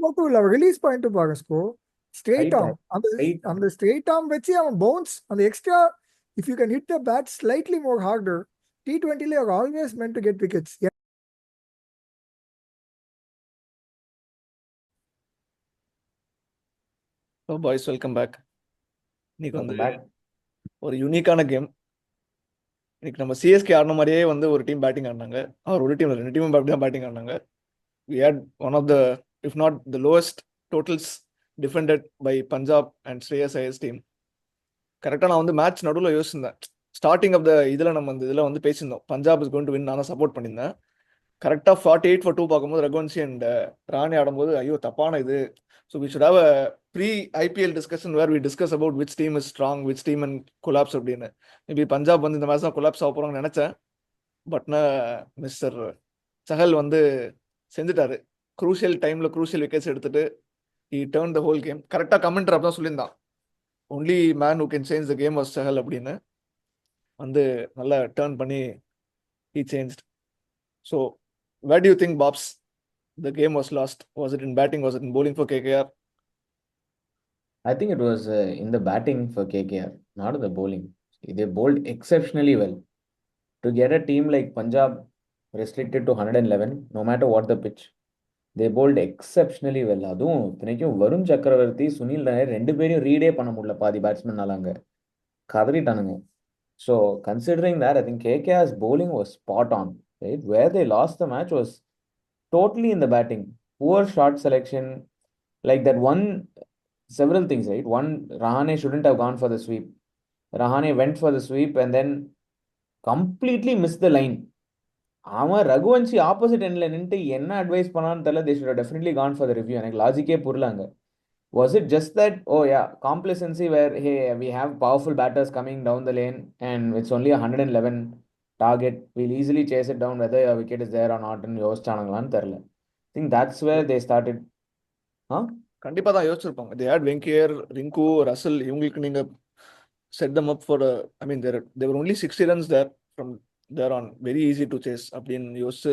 மட்டும் இல்ல, release point பாருங்க ஸ்கோ. ஸ்ட்ரெயிட் Height, ஆர்ம், அந்த height. அந்த ஸ்ட்ரெயிட் ஆர்ம் வச்சு அவன் பவுன்ஸ் அந்த extra. If you can hit the bat slightly more harder, T20 are always meant to get wickets. Boys welcome back. இன்னைக்கு வந்து Welcome back. ஒரு யூனிக்கான கேம். இன்னைக்கு நம்ம சிஎஸ்கே ஆடின மாதிரியே வந்து ஒரு டீம் பேட்டிங் ஆடினாங்க. அவர் ஒரு டீம் ரெண்டு டீமும் அப்படி தான் பேட்டிங் ஆடினாங்க. We had one of the, if not the lowest totals defended by Punjab and Shreyas Iyer's team. கரெக்டாக நான் வந்து மேட்ச் நடுவில் யோசிச்சிருந்தேன். ஸ்டார்டிங் ஆஃப் த இதில் நம்ம இந்த இதில் வந்து பேசியிருந்தோம், Punjab is going to win. நான் சப்போர்ட் பண்ணியிருந்தேன். கரெக்டாக 48 for 2 பார்க்கும்போது ரகுவன்சி அண்ட் ராணி ஆடும்போது ஐயோ தப்பான இது. So we should have a pre IPL discussion where we discuss about which team is strong, which team and collapse அப்படின்னு. மேபி பஞ்சாப் வந்து இந்த மேட்ச் தான் கொலாப்ஸ் ஆக போகிறாங்கன்னு நினச்சேன். பட்னா மிஸ்டர் சஹல் வந்து செஞ்சுட்டாரு. க்ரூஷியல் டைமில் க்ரூஷியல் விக்கெட்ஸ் எடுத்துட்டு he turned the whole game. கரெக்டாக கமெண்டர் அப்பதான் சொல்லியிருந்தான், only man who can change the game was Chahal அப்படின்னு. வந்து நல்லா டேர்ன் பண்ணி he changed. So where do you think, Bobs, the game was lost? Was it in batting? Was it in bowling for KKR? I think it was in the batting for KKR, not in the bowling. They bowled exceptionally well. To get a team like Punjab restricted to 111, no matter what the pitch, they bowled exceptionally well. அதுவும் இத்தனைக்கும் வருண் சக்கரவர்த்தி, சுனில் நாயர் ரெண்டு பேரையும் ரீடே பண்ண முடியல பாதி பேட்ஸ்மேனால. அங்க கதறிட்டானுங்க. So considering that, I think KKR's bowling was spot on. Right? Where they lost the match was totally in the batting. Poor shot selection, like that one, several things, right? One, Rahane shouldn't have gone for the sweep. Rahane went for the sweep and then completely missed the line. அவன் Raghuvanshi opposite எண்ட்ல நின்று என்ன advice பண்ணான்னு தெரியல. They should definitely gone for the review. எனக்கு லாஜிக்கே புரியலாங்க. Was it just that, oh yeah, complacency where, hey, we have powerful batters coming down the lane and it's only a 111 target, we'll easily chase it down whether a wicket is there or not, and யோசிச்சானுங்களான்னு தெரியல. I think that's where they started. கண்டிப்பாக தான் யோசிச்சிருப்பாங்க. they had வெங்கேயர், ring, Russell, இவங்களுக்கு நீங்கள் set them up for a, I mean there were only 60 runs there from there on, very easy to chase அப்படின்னு யோசிச்சு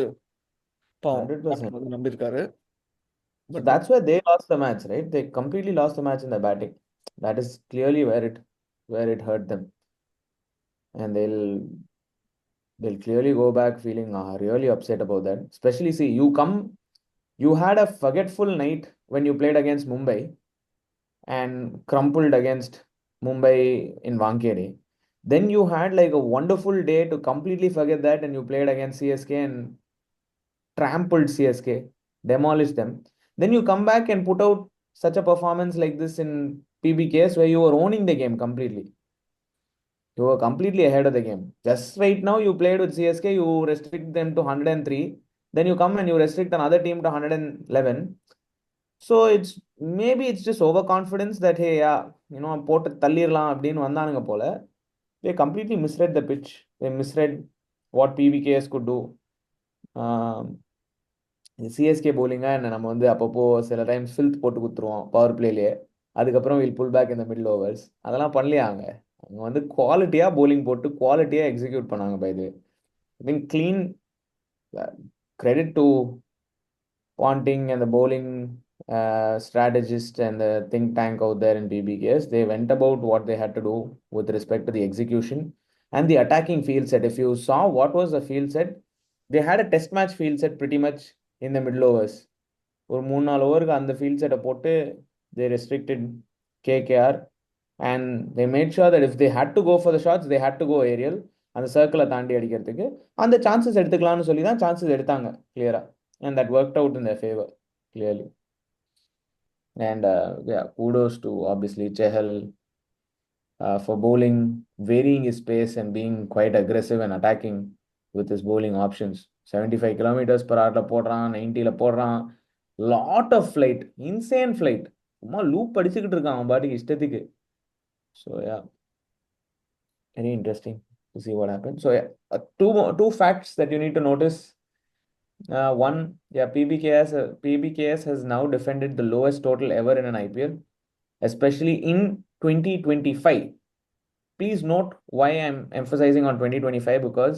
பாவம் 100%. நம்பியிருக்காரு. So that's where they lost the match, right? They completely lost the match in the batting. That is clearly where it hurt them, and they'll clearly go back feeling really upset about that. Especially, see, you had a forgetful night when you played against Mumbai and crumpled against Mumbai in Wankhede. Then you had like a wonderful day to completely forget that, and you played against CSK and trampled CSK, demolished them. Then you come back and put out such a performance like this in PBKS where you were owning the game completely. You were completely ahead of the game. Just right now, you played with CSK, you restrict them to 103. Then you come and you restrict another team to 111. So it's just overconfidence that, hey, yeah, போட்டு தள்ளிரலாம் அப்படின்னு வந்தானுங்க போல. They completely misread the pitch. They misread what PBKS could do. CSK bowling-ஆ நம்ம வந்து அப்பப்போ சில times filth போட்டு குத்துருவோம் power பிளேலேயே. அதுக்கப்புறம் வில் புல் பேக் இந்த மிடில் ஓவர்ஸ். அதெல்லாம் பண்ணலையாங்க. அவங்க வந்து குவாலிட்டியாக bowling போட்டு குவாலிட்டியாக எக்ஸிக்யூட் பண்ணாங்க. By the I think clean credit to Ponting and the bowling strategist and the think tank out there in PBKS. They went about what they had to do with respect to the execution and the attacking field set. If you saw what was the field set, they had a test match field set pretty much in the middle overs. ஒரு 3-4 ஓவருக்கு அந்த field செட்டை போட்டு they restricted KKR and they made sure that if they had to go for the shots, they had to go aerial. அந்த சர்க்கிளை தாண்டி அடிக்கிறதுக்கு அந்த chances எடுத்துக்கலாம்னு சொல்லி தான் சான்சஸ் எடுத்தாங்க கிளியரா. And that worked out in their favor, clearly. And yeah, kudos to obviously Chehal for bowling, varying his pace and being quite aggressive and attacking with his bowling options. 75 kilometers per hour போடுறான், 90 போடுறான். Lot of flight, insane flight. சும்மா loop அடிச்சுக்கிட்டு இருக்கான் அவன் பாட்டுக்கு இஷ்டத்துக்கு. So yeah, very interesting to see what happened. So yeah, two facts that you need to notice. One, yeah, PBKS has now defended the lowest total ever in an IPL, especially in 2025. Please note why I'm emphasizing on 2025, because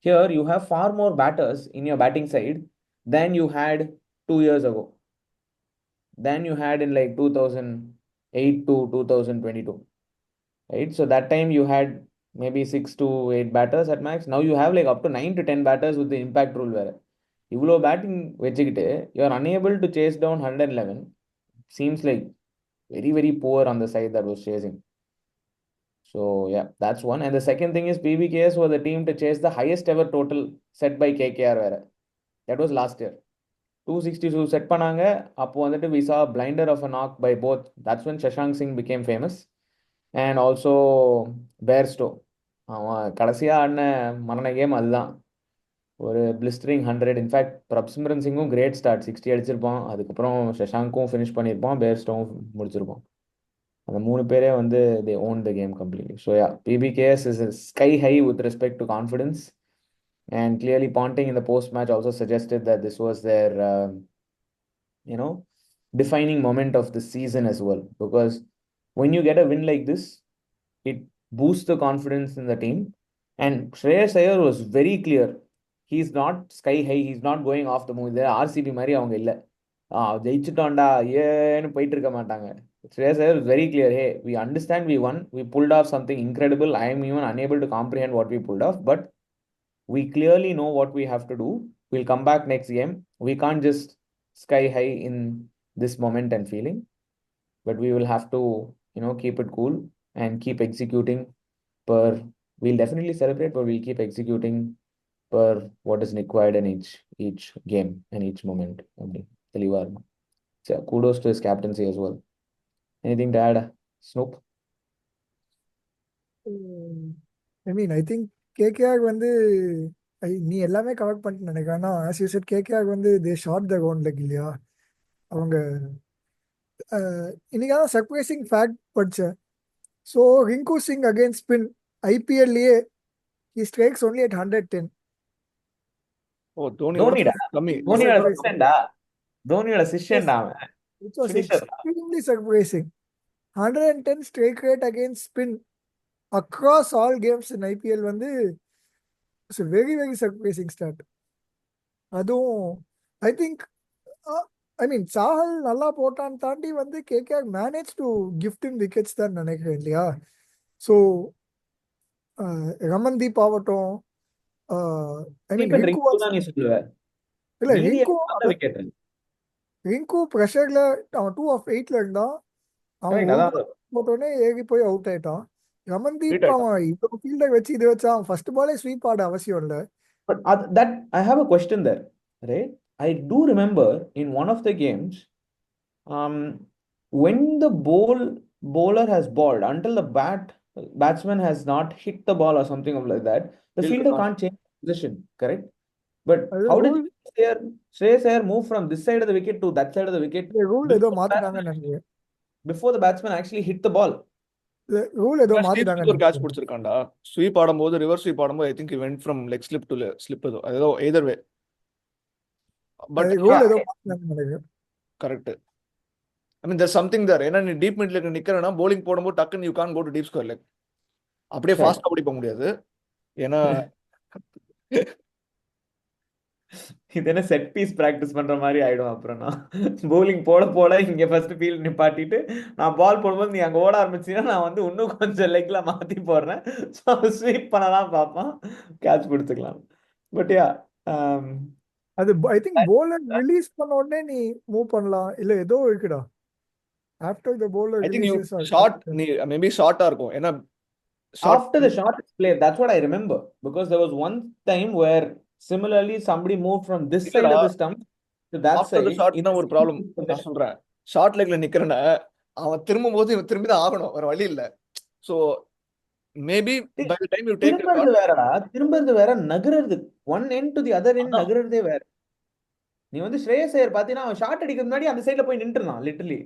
here you have far more batters in your batting side than you had 2 years ago. than you had in like 2008 to 2022, right? So that time you had maybe 6 to 8 batters at max. Now you have like up to 9 to 10 batters with the impact rule where இவ்வளோ batting வச்சுக்கிட்டு you are unable to chase down 111. Seems like very, very poor on the side that was chasing. So yeah, that's one. And the second thing is PBKS was the team to chase the highest ever total set by KKR வேற. That was last year. 262 set பண்ணாங்க. அப்போ வந்துட்டு we saw a blinder of a knock by both. That's when Shashank Singh became famous. And also Bairstow. அவன் கடைசியா ஆடின மரண game அதுதான். ஒரு பிளிஸ்டரிங் 100. இன்ஃபேக்ட் பிரப்சிம்ரன் சிங்கும் கிரேட் ஸ்டார்ட் 60 அடிச்சிருப்பான். அதுக்கப்புறம் சஷாங்கும் ஃபினிஷ் பண்ணியிருப்பான், பேர்ஸ்டோவும் முடிச்சிருப்பான். அந்த 3 பேரே வந்து they owned the game completely. So yeah, PBKS is sky high with respect to confidence. And clearly Ponting in the post match also suggested that this was their defining moment of the season as well. Because when you get a win like this, it boosts the confidence in the team. And Shreyas Iyer was very clear. He's not sky high. He's not going off the moon. RCB மாதிரி அவங்க இல்லை. ஜெயிச்சுட்டோம்டா ஏன்னு போயிட்டு இருக்க மாட்டாங்க. Shreyas Iyer was very clear. Hey, we understand we won. We pulled off something incredible. I am even unable to comprehend what we pulled off. But we clearly know what we have to do. We'll come back next game. We can't just sky high in this moment and feeling. But we will have to, keep it cool and keep executing we'll definitely celebrate, but we'll keep executing per what is required in each game and each moment. So kudos to his captaincy as well. Anything to add, Snoop? I mean, I think KKR வந்து நீ எல்லாமே cover பண்ணிட்டு நினைக்கிறேன். ஆனால் as you said KKR வந்து they short the ground leg இல்லையா. அவங்க இன்னைக்கான சர்ப்ரைசிங் ஃபேக்ட் படித்தேன். So Rinku Singh against spin ஐபிஎல்லையே he strikes only at 110. ஓ தோனி தோனிடா கம்மி. தோனியோட சிஷ்யன்டா. தோனியோட சிஷ்யன்டா அவன். It was extremely surprising. 110 strike rate against spin across all games in IPL வந்து it's a very, very surprising start. அதுவும் ஐ திங்க் சாஹல் நல்லா போட்டான்னு தாண்டி வந்து KKR manage to gift in wickets தான் நினைக்கிறேன் இல்லையா. ஸோ ரமன்தீப் ஆகட்டும், ரிங்கு ப்ரெஷர்ல அவன் 2 of 8 இருந்தான். அவன் போட்டோடனே ஏறி போய் அவுட் ஆயிட்டான். ரமன்தீப் அவன் இவ்வளவு ஃபீல்டர் வச்சு இது வச்சா அவன் ஃபர்ஸ்ட் பாலே ஸ்வீப் ஆட அவசியம் இல்லை. But that I have a question there, right? I do remember in one of the games, when the bowler has bowled until the batsman has not hit the ball or something like that, the fielder can't change position, correct? But how did Shreyas Iyer move from this side of the wicket to that side of the wicket? Rule ஏதோ மாத்திட்டாங்கன்னு நினைக்கிறேன். Before the batsman actually hit the ball. Rule ஏதோ மாத்திட்டாங்க. ஒரு catch பிடிச்சிருக்கான்டா sweep ஆடும்போது, reverse sweep ஆடும்போது I think he went from leg slip to slip ஏதோ either way. But rule ஏதோ மாத்திட்டாங்கன்னு நினைக்கிறேன். Correct. I mean there's something there. ஏன்னா நீ டீப் மிட் லெக் நிக்கிறேன்னா bowling போடும்போது டக்குன்னு you can't go to deep square leg. அப்படியே ஃபாஸ்டா ஓடி போக முடியாது. ஏன்னா இது என்ன செட் பீஸ் பிராக்டிஸ் பண்ற மாதிரி ஆயிடும். அப்புறம் நான் பவுலிங் போட இங்க ஃபர்ஸ்ட் ஃபீல்ட் நிப்பாட்டிட்டு நான் பால் போடும்போது நீ அங்க ஓட ஆரம்பிச்சீங்கன்னா நான் வந்து இன்னும் கொஞ்சம் லெக்ல மாத்தி போடுறேன். ஸோ ஸ்வீப் பண்ணலாம் பார்ப்பான், கேட்ச் பிடிச்சிக்கலாம். பட் யா அது ஐ திங்க் bowler ரிலீஸ் பண்ண உடனே நீ மூவ் பண்ணலாம். இல்ல ஏதோ இருக்குடா after the bowler I think you releases shot maybe short இருக்கும். ஏன்னா after the shot is played, that's what I remember, because there was one time where similarly somebody moved from this side of the stump to that after side. the shot என்ன ஒரு problem நான் சொல்றேன். Short லெக்ல நிக்கிறேன்னா அவன் திரும்பும்போது இவன் திரும்பி தான் ஆகணும், வேற வழி இல்ல. So maybe by the time you take the shot திரும்பறது வேற, நகரது one end to the other end நகரதே வேற. நீ வந்து ஸ்ரேயஸ் ஐயர் பாத்தீனா அவன் ஷாட் அடிக்கிறது முன்னாடி அந்த சைடுல போய் நின்னுறான். Literally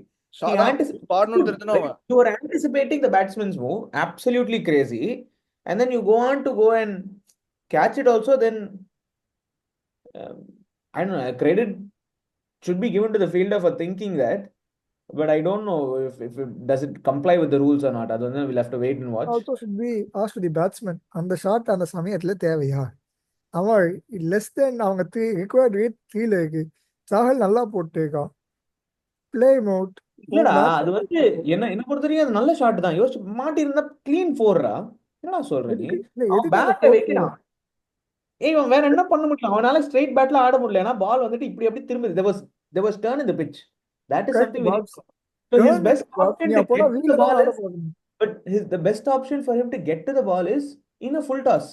you are anticipating the batsman's move, absolutely crazy, and then you go and catch it also. Then I don't know, credit should be given to the fielder for thinking that, but I don't know if it does it comply with the rules or not. I don't know, we'll have to wait and watch. Also should be asked to the batsman, அந்த shot அந்த சமயத்துல தேவையா? அவன் less than அவங்க required rate 3 இருக்கு. சாஹல் நல்லா போட்டுருக்கான். play him out. இல்லடா That's அது வந்து என்ன பொறுத்த வரைக்கும் அது நல்ல ஷாட் தான். யோசிச்சு மாட்டி இருந்தா கிளீன் ஃபோர்ரா. என்னடா சொல்ற நீ? அவன் எதுக்கு அந்த பேட்டை 4 வைக்கிறான். இவன் வேற என்ன பண்ண முடியும்? அவனால ஸ்ட்ரைட் பேட்ல ஆட முடியல. ஏன்னா பால் வந்துட்டு இப்படி அப்படி திரும்புது. There was turn in the pitch. That is correct something very box. so his Turn best box. option நீ to அப்போனா get to the வீல தான் ball ஆட is போகணும். but the best option for him to get to the ball is in a full toss.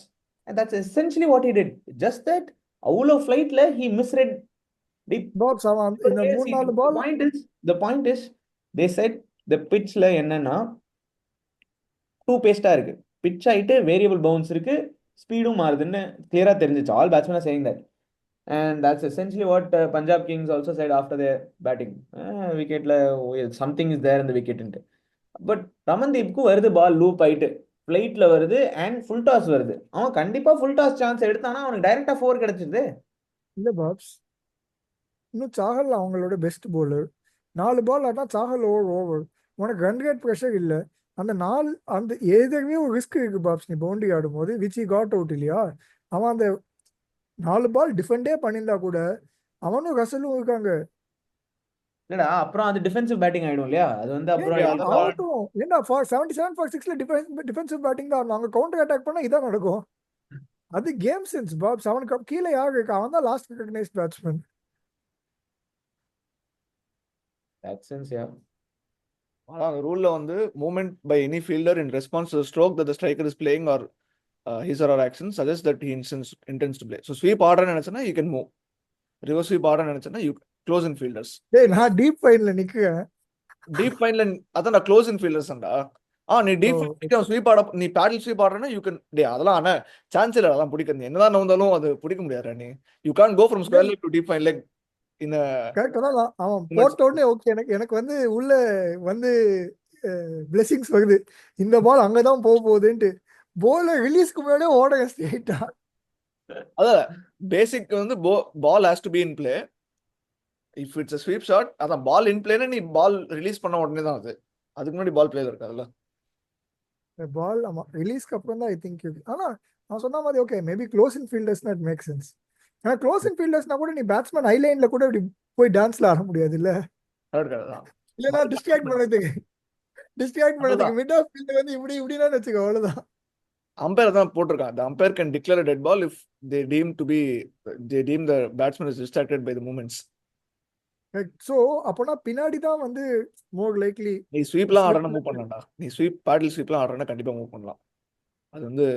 And that's essentially what he did. Just that அவ்வளோ ஃபிளைட்ல he misread deep. Box அவன் இந்த 3-4 The ball point is they said the pitchல என்னன்னா two பேஸ்டா இருக்கு. Pitch ஆயிட்டு variable bounce இருக்கு, ஸ்பீடும் மாறுதுன்னு கிளியரா தெரிஞ்சிச்சு. All batsman saying that. And that's essentially what Punjab Kings also said after their batting. Wicketல something is there in the wicket. But ரமன்தீப்க்கு வருது ball loop ஆயிட்டு ஃபிளைட்ல வருது அண்ட் ஃபுல் டாஸ் வருது. அவன் கண்டிப்பா ஃபுல் டாஸ் சான்ஸ் எடுத்தானா அவனுக்கு டைரக்டா 4 கிடைச்சிருது. இல்ல பாக்ஸ். இன்னும் சாஹல் அவங்களோட பெஸ்ட் bowler. 4 பால் ஆனா சாஹல் ஓவர். உனக்கு ரன் ரேட் ப்ரெஷர் இல்ல. அந்த 4 அந்த ஏதேவே ஒரு ரிஸ்க் இருக்கு பாப்ஸ். நீ பவுண்டரி ஆடும்போது விச் காட் அவுட் இல்லையா. அவன் அந்த 4 பால் டிஃபெண்டே பண்ணியிருந்தா கூட அவனும் ரசலும் இருக்காங்க. இல்லடா அப்புறம் அது டிஃபென்சிவ் பேட்டிங் ஆயிடும் இல்லையா. அது வந்து அப்புறம் அதான் ஆகட்டும். ஏன்னா 77/6ல டிஃபென்சிவ் பேட்டிங் தான். நாங்க கவுண்டர் அட்டாக் பண்ணா இதான் நடக்கும். அது கேம் சென்ஸ் பாப்ஸ். அவனுக்கு கீழே யார் இருக்கா? அவன் தான் last recognised batsman. that sense, yeah. அதான் அந்த ரூல்ல வந்து movement by any fielder in response to stroke that the striker is playing or his or action suggest that he intends to play. So sweep ஆடுறேன்னு நினைச்சேன்னா you can move. Reverse sweep ஆடுறேன்னு நினைச்சேன்னா you close in fielders. டேய் நான் deep ஃபைன்ல நிக்கிறேன். Deep ஃபைன்ல அதான் நான் close இன் ஃபீல்டர்ஸ்டா. நீ டீப் ஃபைன் ஸ்வீப் ஆட நீ பேடல் ஸ்வீப் ஆடுறேன்னா யூ கேன். டே அதெல்லாம் ஆனா சான்ஸ் இல்லை. அதெல்லாம் பிடிக்கிறது என்னதான் நோந்தாலும் அது பிடிக்க முடியாது. நீ you can go from square leg to deep fine leg இந்த கரெக்ட் தான். அவன் போட்ட உடனே ஓகே எனக்கு வந்து உள்ள வந்து பிளெஸிங்ஸ் வருது. இந்த பால் அங்கதான் போக போகுதுன்ட்டு போல ரிலீஸ்க்கு முன்னாடியே ஓட ஸ்ட்ரைட்டா. அதான் பேசிக் வந்து ball has to be in play. If it's a sweep shot அதான் பால் இன் பிளேனா நீ பால் ரிலீஸ் பண்ண உடனே தான் அது. அதுக்கு முன்னாடி பால் பிளேல இருக்காதுல்ல. பால் ஆமா ரிலீஸ்க்கு அப்புறம் தான் ஐ திங்க். ஆனா நான் சொன்ன மாதிரி okay maybe close in fielders not make sense. ஏன்னா க்ளோஸ் இன் ஃபீல்டர்ஸ்னா கூட நீ பேட்ஸ்மேன் ஐலைன்ல கூட இப்படி போய் டான்ஸ்ல ஆட முடியாது இல்ல. இல்லைன்னா டிஸ்ட்ராக்ட் பண்ணதுக்கு மிட் ஆஃப் ஃபீல்ட் வந்து இப்படி இப்படின்னு வச்சுக்கோ அவ்வளவுதான். அம்பையர் தான் போட்டிருக்கான். the umpire can declare a dead ball if they deem the batsman is distracted by the movements. So அப்போனா பின்னாடி தான் வந்து மோர் லைக்லி. நீ ஸ்வீப்லாம் ஆடுறனா மூவ் பண்ணலாம்டா. நீ பேடல் ஸ்வீப்லாம் ஆடுறனா கண்டிப்பா மூவ் பண்ணலாம். அது வந்து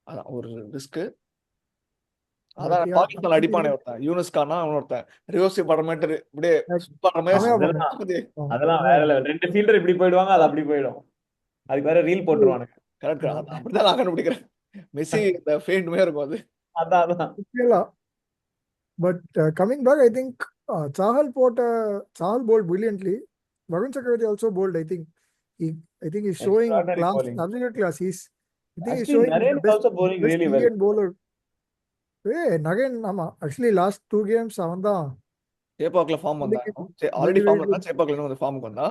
அதான் ஒரு ரிஸ்க். அதான் பாகிஸ்தான் அடிப்பானே ஒருத்தன் யூனுஸ் கானா அவன் ஒருத்தன் ரிவர்ஸ் படமேட்டர் இப்படியே அதெல்லாம் வேற லெவல். 2 ஃபீல்டர் இப்படி போயிடுவாங்க, அது அப்படி போயிடும். அதுக்கு வேற ரீல் போட்டுருவானுங்க. கரெக்ட். அப்படிதான் நான் கண்டுபிடிக்கிறேன். மெஸ்ஸி இந்த ஃபெயிண்ட்மே இருக்கும் அது. அதான் but coming back I think Chahal bowled brilliantly. Varun Chakravarti also bowled. I think he's showing Extraordinary class, bowling. absolute class. I think he's Actually, showing Naren the is best also bowling really well. Indian bowler. Naren ஆமா actually last 2 games அவன் தான் சேப்பாக்ல form வந்தான். Already form வந்தான். சேப்பாக்ல இன்னும் ஃபார்முக்கு வந்தா.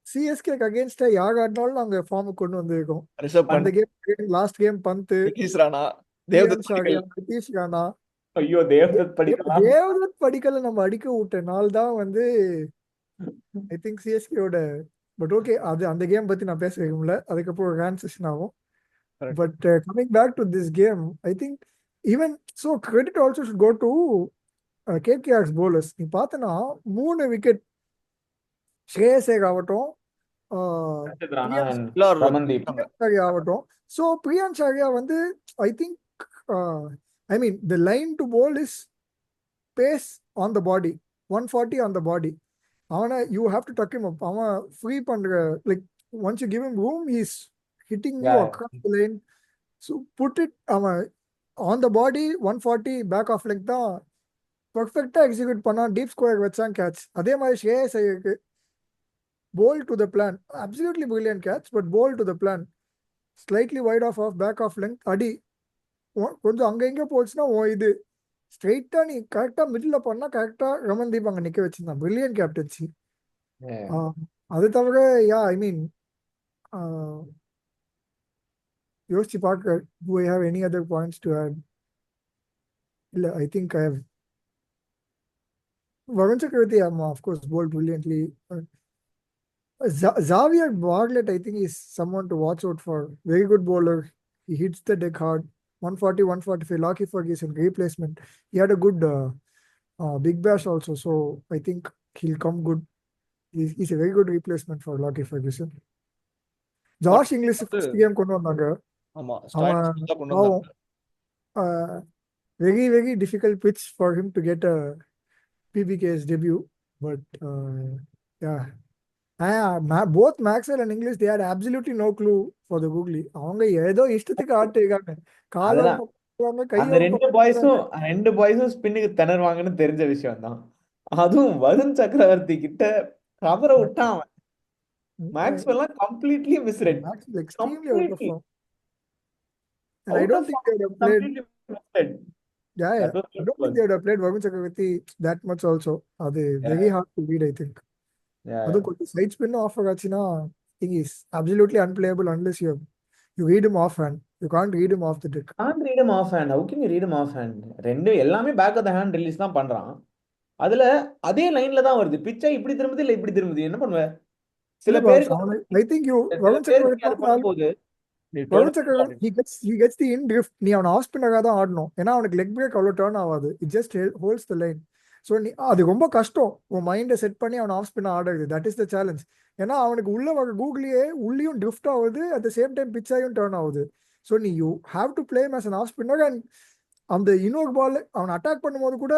சிஎஸ்கேக்கு அகைன்ஸ்டா யார் ஆடினாலும் நாங்க ஃபார்முக்கு கொண்டு வந்திருக்கோம். ரிசர்வ் அந்த game last game Pant Nitish Rana Devdutt Nitish Rana ஐயோ தேவ்தத் படிக்கல நம்ம அடிக்க விட்ட நாள் தான் வந்து ஐ திங்க் சிஎஸ்கேயோட. பட் ஓகே அது அந்த கேம் பத்தி நான் பேச வைக்கும்ல. அதுக்கப்புறம் ரன் செஷன் ஆகும். But coming back to this game I think even so credit also should go to KKR's bowlers. நீ பார்த்தனா 3 விக்கெட் ஸ்ரேயஸ் ஐயர் ஆகட்டும் ஆகட்டும். ஸோ பிரியான்ஷ் ஆர்யா வந்து I think I mean the line to bowl is pace on the body 140 on the body. அவனை you have to tuck him up. அவன் free பண்ற like once you give him room he's hitting you across the line. So put it அவன் on the body 140 back of length தான் பர்ஃபெக்டா execute பண்ணான். Deep square வச்சான் catch. அதே மாதிரி ஸ்ரேயஸ் ஐயருக்கு bowl to the plan, absolutely brilliant catch, but bowl to the plan, slightly wide off back of length அடி கொஞ்சம் அங்க எங்க போச்சுன்னா இது ஸ்ட்ரெயிட்டா நீ கரெக்டா மிடில் பண்ணா கரெக்டா ரமன்தீப் அங்க நிக்க வச்சிருந்தான். Brilliant captaincy. அது தவிர யா ஐ மீன் யோசிச்சு பார்க்க do I have any other points to add? இல்ல ஐ think I have Varun Chakravarti, of course, bowled brilliantly. Xavier Bartlett, I think, is someone to watch out for. Very good bowler. He hits the deck hard. 140, 145. Lockie Ferguson replacement. He had a good big bash also, so I think he'll come good. He's a very good replacement for Lockie Ferguson. But Josh English வந்து first game கொண்டு வந்தாங்க. ஆமா அவன் starting தான் கொண்டு பாவம் வந்தாங்க. very very difficult pitch for him to get a PBKS debut, but yeah. Both Maxwell and English, they had absolutely no clue for the googly. அவங்க ஏதோ இஷ்டத்துக்கு ஆட்டு இருக்காங்க. கால ஒரு அதுதான் பக்கம் போடுறாங்க, கை அந்த ஒரு பக்கம் போடுறாங்க. ரெண்டு பாய்ஸும் ஸ்பின்னுக்கு திணறுவாங்கன்னு தெரிஞ்ச விஷயம் தான். அதுவும் வருண் சக்கரவர்த்தி கிட்ட கவரை விட்டான் அவன். மேக்ஸ்வெல்லாம் completely misread. Maxwell extremely out of completely form. And I out don't off think they would have played. Completely misread. Yeah, That was I don't think they would have played Varun Chakravarti that much also. அது very hard to read, I think. அதுவும் கொஞ்சம் side spin offer ஆச்சுன்னா thing is absolutely unplayable unless you read him off hand. You can't read him off the deck. can't read him off hand. How can you read him off hand? ரெண்டு எல்லாமே back of the hand release தான் பண்றான். அதுல அதே லைன்ல தான் வருது. பிச்சை இப்படி திரும்புது இல்ல இப்படி திரும்புது. என்ன பண்ணுவ? சில பேருக்கு ஐ திங்க் யூ சில வருண் பேருக்கு அது சக்கரவர்த்தி பண்ணும்போது வருண் சக்கரவர்த்தி he gets the in drift. நீ அவனை ஆஃப் ஸ்பின்னராக தான் ஆடணும். ஏன்னா அவனுக்கு லெக் பிரேக் அவ்வளோ டேர்ன் ஆகாது. It just holds the line. So நீ அது ரொம்ப கஷ்டம் உன் மைண்டை செட் பண்ணி அவனை ஆஃப் ஸ்பின் ஆடுறது. That is the challenge. ஏன்னா அவனுக்கு உள்ள வர கூகுளியே உள்ளியும் ட்ரிஃப்ட் ஆகுது, அட் த சேம் டைம் பிச்சாயும் டேர்ன் ஆகுது. ஸோ நீ you have to play as an off spinner. And அந்த இன்னொரு பால் அவனை அட்டாக் பண்ணும்போது கூட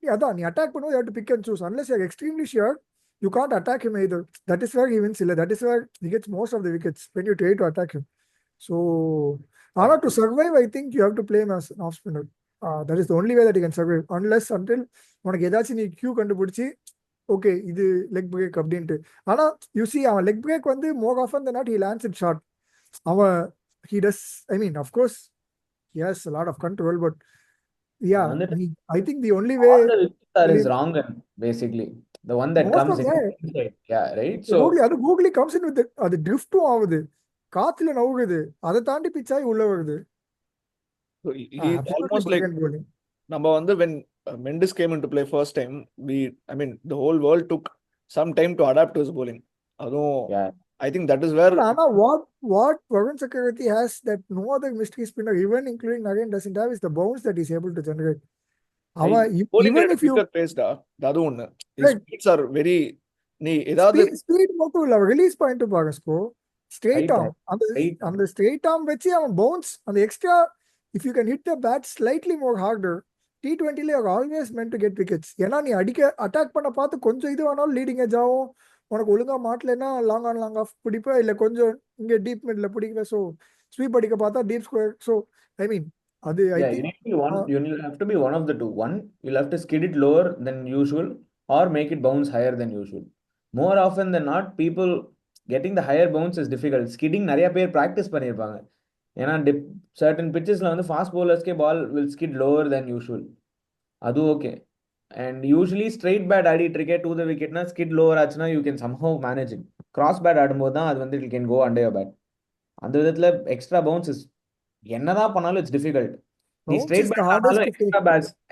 அதான் நீ அட்டாக் பண்ணும்போது you to pick and choose. Unless you extremely sheer you can't attack him either. That is where he wins. இல்லை, that is where he gets most of the wickets when you try to attack him. So, to survive, I think you have to play him as an off spinner. That is the only way that he can survive. Unless until உனக்கு ஏதாச்சும் நீ Q கண்டுபிடிச்சி okay இது leg break அப்படின்ட்டு. ஆனால் you see அவன் leg break வந்து more often than not he lands it short. அவன் he does I mean of course he has a lot of control, but yeah, I think the only way all the wickets is wrong basically. The one that most comes of inside. Yeah, right? So அது googly comes in with அது ட்ரிஃப்டும் ஆகுது, காத்துல நவுகுது, அதை தாண்டி பிச்சாய் உள்ள வருது. So he's almost like bowling. நம்ம வந்து when Mendes came into play first time, the whole world took some time to adapt to his bowling. அதுவும் I think that is where what Varun Chakravarti has that no other mystery spinner, even including Naren, doesn't have is the bounce that he's able to generate. even if you placed that one, his speeds are very நீ ஏதாவது speed மட்டும் இல்ல, release point பாருங்க. Straight arm, அந்த straight arm வச்சு அவன் bounce அந்த extra if you can hit the bat slightly more harder. T20 always meant to get wickets. ஏன்னா நீ அட்டாக் பண்ண பார்த்து கொஞ்சம் இது வேணாலும் லீடிங் எஜ் ஆகும். உனக்கு ஒழுங்கா மாட்டலன்னா லாங் ஆன் லாங் ஆஃப் பிடிப்ப, இல்லை கொஞ்சம் இங்கே டீப் மிட்ல பிடிக்கல, ஸோ ஸ்வீப் அடிக்க பார்த்தா deep square. So I mean அது I think you have to be one of the two. One, you'll have to skid it lower than usual or make it bounce higher than usual. More often than not, people getting the higher bounce is difficult. Skidding நிறைய பேர் practice பண்ணியிருப்பாங்க. ஏன்னா certain pitchesல வந்து fast bowlersக்கே ball will skid lower than usual. அது okay. And usually straight bat ஆடிட்டு இருக்கே to the wicketனா skid lower ஆச்சுன்னா you can somehow manage it. Cross bat ஆடும்போது தான் அது வந்து it can go under your bat. அந்த விதத்துல எக்ஸ்ட்ரா பவுன்ஸ் இஸ் என்னதான் பண்ணாலும் இட்ஸ் டிஃபிகல்ட். நீ ஸ்ட்ரெயிட் பேட் ஆனாலும்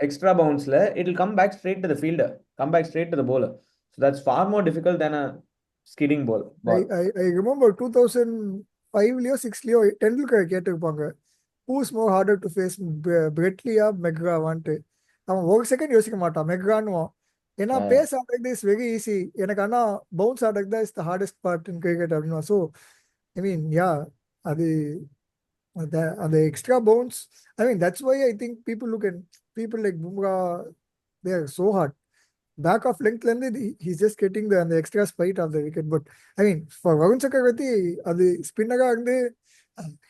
எக்ஸ்ட்ரா பவுன்ஸ்ல it will come back straight to the fielder, come back straight to the bowler. So that's far more difficult than a skidding ball. I remember 2005லயோ 6லயோ டெண்டுல்கர் கேட்டிருப்பாங்க who's more harder to face, பிரெட்லியா மெக்ராவான்ட்டு. அவன் ஒரு second யோசிக்க மாட்டான், மெக்ரான்னுவான். ஏன்னா base ஆடுறது is very easy, எனக்கு ஆனா பவுன்ஸ் ஆடுறது தான் is the hardest part in cricket அப்படின்னா. ஸோ ஐ மீன் அது அந்த extra bounce, I mean that's why I think people like Bumrah, they are so hard. Back of length இருந்து he's just getting the extra spite of the wicket. But I mean for Varun Chakravarti அது ஸ்பின்னரா இருந்து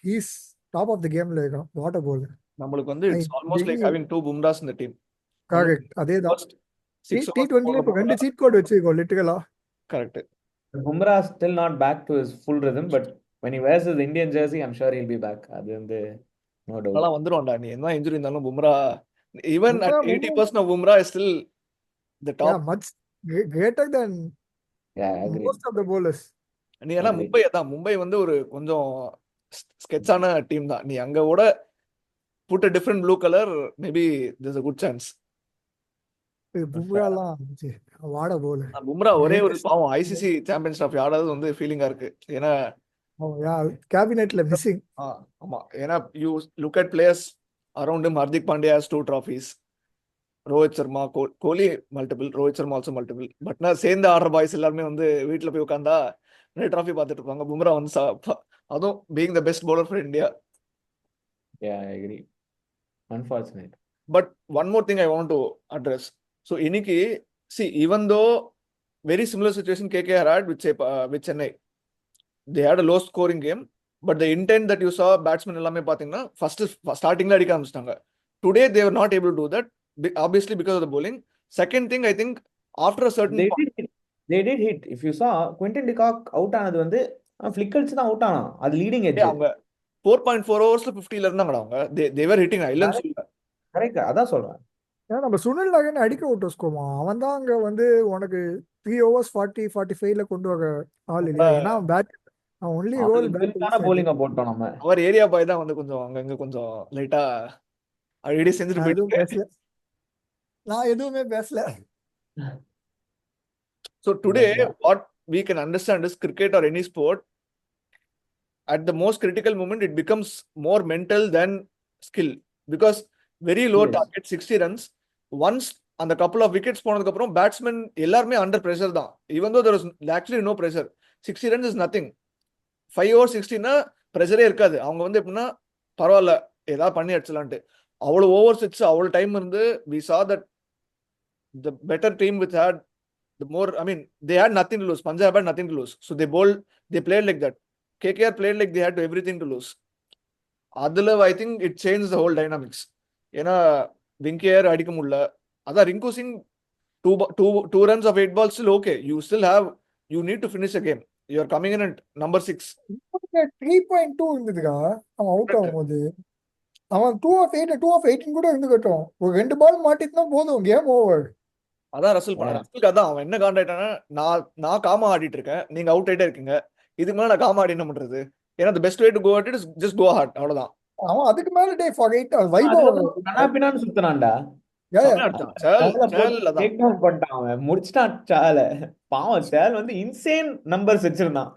he's top of the game ல இருக்கான். What a bowler. நம்மளுக்கு வந்து it's almost like having two Bumrahs in the team. Correct. அதேதான். T20 இப்போ 2 cheat code வச்சிருக்கோம் லிட்டரலா. Correct. Bumrah is still not back to his full rhythm, but when he wears his Indian jersey, I'm sure he'll be back. அது வந்து no doubt. அதெல்லாம் வந்துருவான்டா. நீ என்ன injury இருந்தாலும் Bumrah even at 80% of Bumrah is still the top. Yeah, much greater than most of the bowlers. நீ ஏன்னா மும்பை வந்து ஒரு கொஞ்சம் ஸ்கெட்சான டீம் தான். நீ அங்க கூட put a different blue color, maybe there's a good chance. பும்ராலாம் வாட போல பும்ரா ஒரே ஒரு பாவம் ஐசிசி சாம்பியன்ஸ் ட்ராஃபி ஆடாதது வந்து ஃபீலிங்கா இருக்கு. ஏன்னா கேபினெட்ல மிஸ்ஸிங். ஆமா, ஏன்னா you look at players around him. Hardik Pandya has 2 trophies. Rohit Sharma, Kohli multiple, Rohit Sharma also multiple. But நான் சேர்ந்து ஆடுற பாய்ஸ் எல்லாருமே வந்து வீட்டுல போய் உட்காந்தா 2 trophy பார்த்துட்டு இருப்பாங்க. பும்ரா வந்து அதுவும் being the best bowler for India. Yeah, I agree. Unfortunate. But one more thing I want to address. So இன்னைக்கு see, even though very similar situation KKR had with Chennai, they had a low scoring game, but the intent that you saw batsmen எல்லாமே பாத்தீங்கன்னா first startingல அடிக்க ஆரம்பிச்சிட்டாங்க. Today they were not able to do that, obviously because of the bowling. Second thing, I think after a certain they did hit. If you saw Quinton de Kock out ஆனது வந்து ஃபிளிக்கல்ஸ் தான் out ஆனான். அது leading edge. அவங்க 4.4 ஓவர்ஸ்ல 50ல இருந்தாங்கடா. அவங்க they were hitting. இல்லன்னு சொல்ல correct, அதான் சொல்றேன். ஏன்னா நம்ம சுனில் நகன் அடிக்க விட்டோஸ்கோமா, அவன் தான் அங்க வந்து உனக்கு 3 overs 40-45ல கொண்டு வர ஆள் இல்லையா? ஏன்னா பேட் ஒன்லி ரோல் பேட் போலிங்க போட்டோம் நம்ம. அவர் ஏரியா பாய் தான் வந்து கொஞ்சம் அங்கங்க கொஞ்சம் லைட்டா அடிக்கடி செஞ்சுட்டு போயிட்டு. நான் எதுவுமே பேசல. So today what we can understand is cricket or any sport, at the most critical moment it becomes more mental than skill, because very low target 60 runs. Once and a couple of wickets போனதுக்கு அப்புறம் batsman எல்லாருமே under pressure தான். even though there was actually no pressure. 60 runs is nothing. 5 over 60னா பிரஷரே இருக்காது. அவங்க வந்து எப்படின்னா பரவாயில்ல ஏதாவது பண்ணி அடிச்சலான்ட்டு அவ்வளவு ஓவர்ஸ் வச்சு அவ்வளவு டைம் இருந்து we saw that the better team which had the more, I mean, they had nothing to lose. Punjab had nothing to lose, so they played like that. KKR played like they had everything to lose. அதுல I think it changed the whole dynamics. ஏன்னா விங்கேயர் அடிக்க முடியல. அதான் Rinku Singh 2 runs of 8 balls still okay. You need to finish the game. You are coming in at number 6. 3.2 இருந்ததுக்கா அவன் out ஆகும்போது. அவன் 2 of 8 2 of 18 கூட இருந்துக்கட்டும், ஒரு 2 பால் மாட்டினா போதும், கேம் ஓவர். அதான் ரசலுக்கு அதான் அவன் என்ன காண்டாயிட்டானா, நான் காமா ஆடிட்டு இருக்கேன், நீங்க அவுட் ஆயிட்டே இருக்கீங்க, இதுக்கு மேல நான் காமா ஆடி என்ன பண்றது? ஏன்னா the best way to go at it is just go hard, அவ்வளவுதான். அவன் அதுக்கு மேல டே ஃபார்கெட் வைபவ் கனாபினான்னு சுத்தனான்டா. முடிச்சிட்டான் சால. பாவம், சேல் வந்து இன்சேன் நம்பர்ஸ் வச்சிருந்தான்.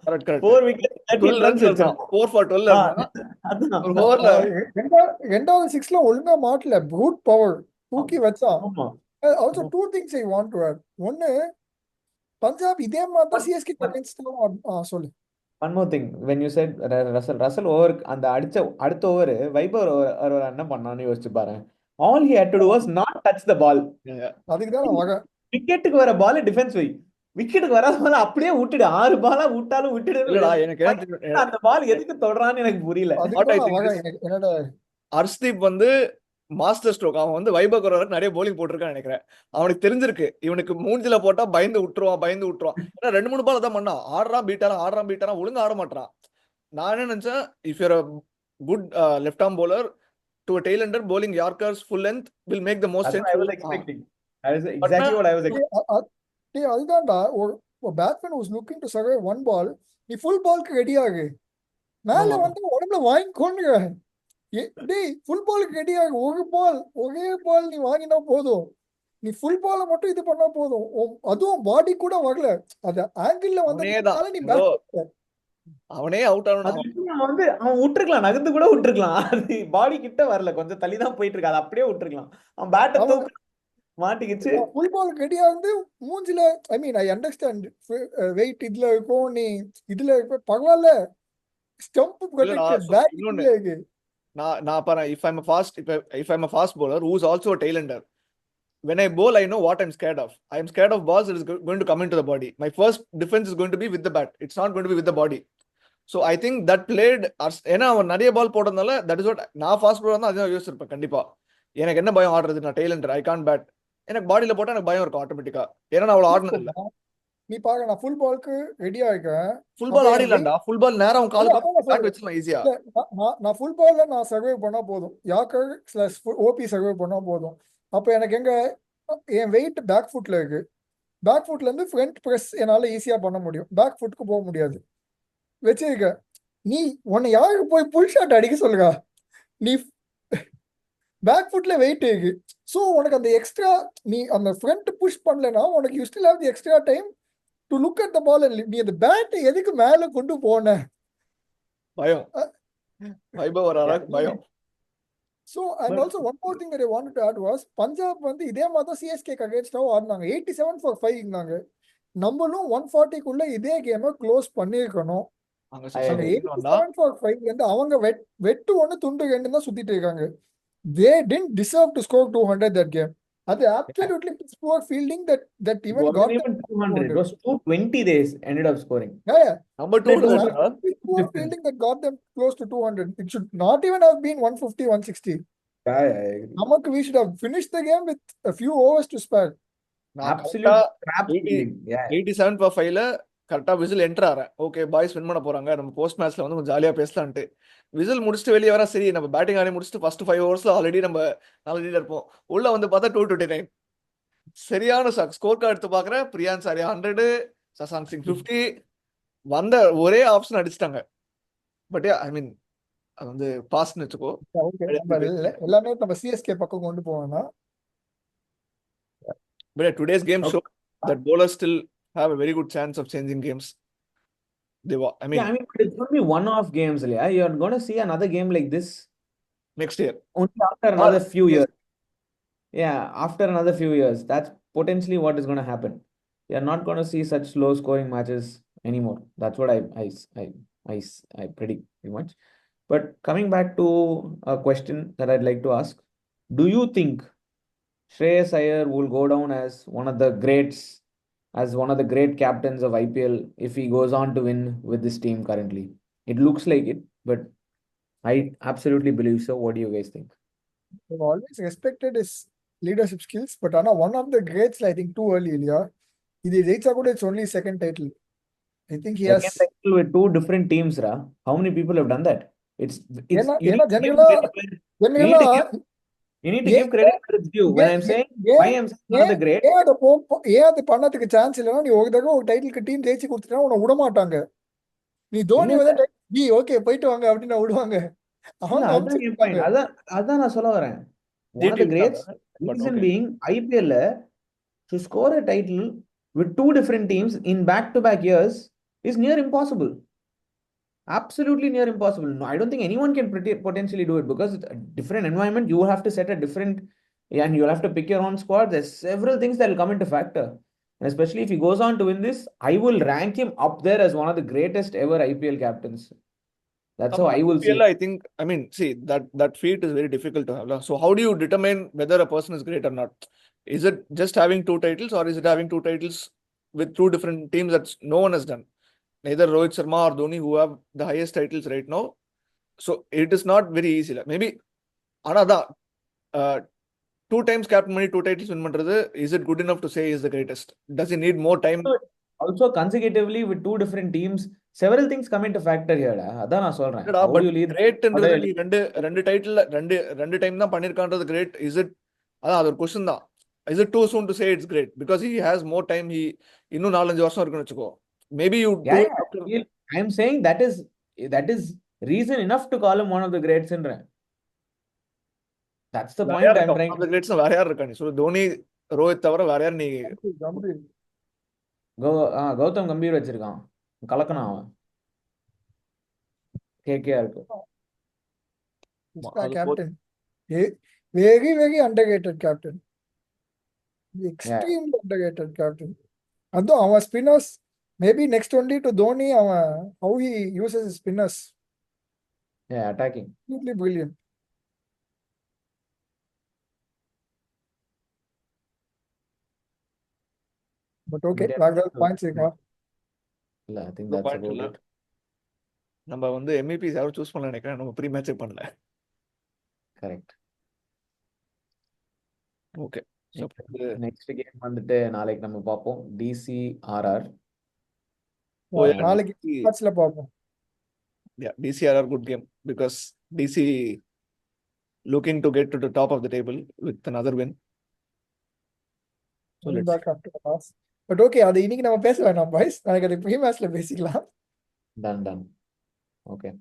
4 wickets 13 runs வச்சான். 4 for 12 ஒரு ஓவர்ல ரெண்டாவது 6ல ஒழுங்கா மாட்டல, ப்ரூட் பவர் தூக்கி வச்சான். Also 2 things I want to add. ஒன்னு, பஞ்சாப் இதே மாதிரி தான் சிஎஸ்கே அகைன்ஸ்ட் சொல்லு. One more thing, when you said Russell over அந்த அடுத்த ஓவர் வைபவ் என்ன பண்ணான்னு யோசிச்சு பாரு. All he had to do was not touch the ball. அதுக்கு தான் விக்கெட்டுக்கு வர பால் டிஃபென்ஸ் வை, விக்கெட்டுக்கு வராத பால் அப்படியே விட்டுடு. 6 பாலா விட்டாலும் விட்டுடு. அந்த பால் எதுக்கு தொடறான்னு எனக்கு புரியல. என்னோட ஹர்ஷ்தீப் வந்து மாஸ்டர் ஸ்ட்ரோக். அவன் வந்து வைபவ் வரைக்கும் நிறைய போலிங் போட்டிருக்கான்னு நினைக்கிறேன். அவனுக்கு தெரிஞ்சிருக்கு இவனுக்கு மூஞ்சில போட்டா பயந்து விட்டுருவான். ஏன்னா 2-3 பால் தான் பண்ணான். ஆடுறான் பீட்டாரான் ஒழுங்கா ஆட மாட்டான். நான் என்ன நினைச்சேன், if you're good left arm bowler to a tail ender, bowling Yorkers full length will make the most sense. I was expecting. Exactly what I was expecting. அதுதான்டா, ஒரு batsman was looking to survive one ball. நீ full பால்க்கு ready ஆகு, மேல வந்து உடம்புல வாங்கிக்கோங்க. டேய், full பாலுக்கு ரெடி ஆகு. ஒரே பால் நீ வாங்கினா போதும். நீ ஃபுல் பால மட்டும் இது பண்ணா போதும். அதுவும் பாடி கூட வரல, அது ஆங்கிள் வந்ததால நீ அவனே அவுட் ஆனான். அவன் விட்டுருக்கலாம், நகர்ந்து கூட விட்டுருக்கலாம். அது பாடி கிட்ட வரல, கொஞ்சம் தள்ளி தான் போயிட்டு இருக்கு. அது அப்படியே விட்டுருக்கலாம். அவன் பேட்டை மாட்டிக்கிச்சு. ஃபுல் பால் ரெடியா இருந்து மூஞ்சில, ஐ மீன் ஐ அண்டர்ஸ்டாண்ட் வெயிட் இதுல இருக்கும், நீ இதுல இருக்க பரவாயில்ல, ஸ்டம்ப் ப்ரொடெக்டட் பேக் இதுல இருக்கு. நான் பாரு, if I'm a fast bowler who's also a tail ender, when I bowl I know what I'm scared of. I'm scared of balls that is going to come into the body. My first defense is going to be with the bat, it's not going to be with the body. So I think that played, ஏன்னா அவன் நிறைய பால் போட்டதுனால, that is what நான் fast bowler தான் அதான் யோசிச்சிருப்பேன். கண்டிப்பா எனக்கு என்ன பயம் ஆடுறது, நான் tail ender, I can't bat. எனக்கு பாடியில போட்டா எனக்கு பயம் இருக்கும் ஆட்டோமேட்டிக்கா. ஏன்னா நான் அவ்வளவு ஆடுனது இல்ல. நீ பாக்க, நான் ஃபுல் பால்க்கு ரெடியா இருக்கேன். ஃபுல் பால் ஆடிலடா, ஃபுல் பால் நேரா உன் காலுக்கு பேட் வெச்சலாம் ஈஸியா. நான் ஃபுல் பால்ல நான் சர்வைவ் பண்ணா போதும், யாக்கர் / ஓபி சர்வைவ் பண்ணா போதும். அப்ப எனக்கு எங்க என் வெயிட் பேக் ஃபுட்ல இருக்கு. பேக் ஃபுட்ல இருந்து ஃப்ரண்ட் பிரஸ் என்னால ஈஸியா பண்ண முடியும், பேக் ஃபுட்க்கு போக முடியாது. வச்சிருக்க நீ உன்னை யாருக்கு போய் புல் ஷாட் அடிக்க சொல்லுங்க? நீ பேக் ஃபுட்ல வெயிட் இருக்கு. ஸோ உனக்கு அந்த எக்ஸ்ட்ரா நீ அந்த ஃப்ரண்ட் புஷ் பண்ணலனா உனக்கு you still have the extra time to look at the ball. நீ அந்த பேட்டை எதுக்கு மேல கொண்டு போன? பயம். வைபவ் வராரா பயம். So and also one more thing that I wanted to add was, Punjab வந்து இதே மாதிரி தான் சிஎஸ்கேக்கு அகேன்ஸ்டாகவும் ஆடினாங்க. 87-5 இருந்தாங்க. நம்மளும் 140க்குள்ள இதே கேமை க்ளோஸ் பண்ணியிருக்கணும். அங்க I அங்க agree. 87-5 வந்து அவங்க வெட்டு ஒன்று துண்டு ரெண்டு தான் சுத்திட்டு இருக்காங்க. They didn't deserve to score 200 that game. அது absolutely poor fielding that It even got wasn't them even 200. It 200. was 220 they ended up scoring. Yeah. Number It was 2 absolutely poor fielding that got them close to 200. It should not even have been 150, 160. Yeah, I agree. நமக்கு we should have finished the game with a few overs to spare. Absolute crap fielding. Yeah. 87/5ல கரெக்டா whistle enter ஆறேன். Okay boys win பண்ண போறாங்க, நம்ம post மேட்ச்ல வந்து கொஞ்சம் ஜாலியா பேசலான்ட்டு விசில் முடிச்சுட்டு வெளியே வர. சரி நம்ம பேட்டிங் ஆடி முடிச்சுட்டு ஃபர்ஸ்ட் 5 ஓவர்ஸ்ல ஆல்ரெடி நம்ம 4 லீடர் இருப்போம். உள்ள வந்து பார்த்தா 229. சரியான ஷாக். ஸ்கோர் கார்டு எடுத்து பாக்குறேன், பிரியான் சாரியா 100, சசாங்க் சிங் 50. வந்த ஒரே ஆப்ஷன் அடிச்சிட்டாங்க. பட் ஐ மீன் அது வந்து பாஸ்ட்னு வச்சுக்கோ. எல்லாமே நம்ம சிஎஸ்கே பக்கம் கொண்டு போவோம்னா. But today's game showed that bowlers still have a very good chance of changing games. I mean, it's going to be one-off games. Yeah, you're going to see another game like this next year. only after another few years. Yeah, after another few years. That's potentially what is going to happen. You're not going to see such low-scoring matches anymore. That's what I predict pretty much. But coming back to a question that I'd like to ask, do you think Shreyas Iyer will go down as one of the greats, as one of the great captains of IPL if he goes on to win with this team currently? It looks like it, but I absolutely believe so. What do you guys think? I've always respected his leadership skills, but Anna, one of the greats, I think, too early, yeah. It's only second title. I think he has. Second title with two different teams, Ra. How many people have done that? You need to give credit where it's due. When I'm saying why I'm saying one of the great. அது பண்ணதுக்கு chance இல்லைன்னா நீ ஒரு தடவை ஒரு டைட்டிலுக்கு team ஜெயிச்சு கொடுத்துட்டா உன்னை விட மாட்டாங்க. நீ தோனி வந்து ஓகே போயிட்டு வாங்க அப்படின்னு விடுவாங்க. அதான் நான் சொல்ல வரேன். One of the greats, reason being IPL to score a title with two different teams in back-to-back years is near impossible. Absolutely near impossible. No, I don't think anyone can potentially do it because it's a different environment. You will have to set a different, and you'll have to pick your own squad. There's several things that will come into factor. And especially if he goes on to win this, I will rank him up there as one of the greatest ever IPL captains. That's how I will see it. I think, I mean, see, that feat is very difficult to have. So how do you determine whether a person is great or not? Is it just having 2 titles, or is it having 2 titles with 2 different teams that no one has done? Neither Rohit Sharma or Dhoni, who have the highest titles right now. So it is not very easy. Maybe another 2 times captain money, 2 titles win பண்றது, is it good enough to say he is the greatest? Does he need more time? Also consecutively with 2 different teams, several things come into factor here. அதான் நான் சொல்றேன். How do you lead? கிரேட்ன்றது நீ ரெண்டு title ரெண்டு time தான் பண்ணிருக்கான்றது great. Is it அதான் அது ஒரு क्वेश्चन தான். Is it too soon to say it's great because he has more time? He இன்னும் 4-5 வருஷம் இருக்குன்னு வெச்சுக்கோ. Maybe you I am saying that is reason enough to call him one of the greats in. That's the point I'm trying. The greats வேற யார் இருக்கா? நீ சொல்ல தோனி ரோஹித் தவிர வேற யார்? நீ கௌதம் கம்பீர் வச்சிருக்கான். கலக்கணும் அவன். கேகேஆர் இருக்கு. Captain. Very, very underrated captain. Extremely underrated captain. Although our spinners, maybe next only to Dhoni, how he uses his spinners. Yeah, attacking. Absolutely brilliant. But okay, points இருக்கா? இல்ல, I think that's about it. நம்ம வந்து எம்இபிஸ் யாரும் choose பண்ணல நினைக்கிறேன். நம்ம pre match பண்ணல. Correct. Okay. Next game வந்துட்டு நாளைக்கு நம்ம பாப்போம். DCRR. நாளைக்கு மேட்ச்ல பாப்போம். Yeah, DCRR good game because DC looking to get to the top of the table with another win. So let's back after the pass. But okay, அது இன்னைக்கு நம்ம பேச வேணாம் பாய்ஸ். நாளைக்கு அது ப்ரீ மேட்ச்ல பேசிக்கலாம். Done. Okay.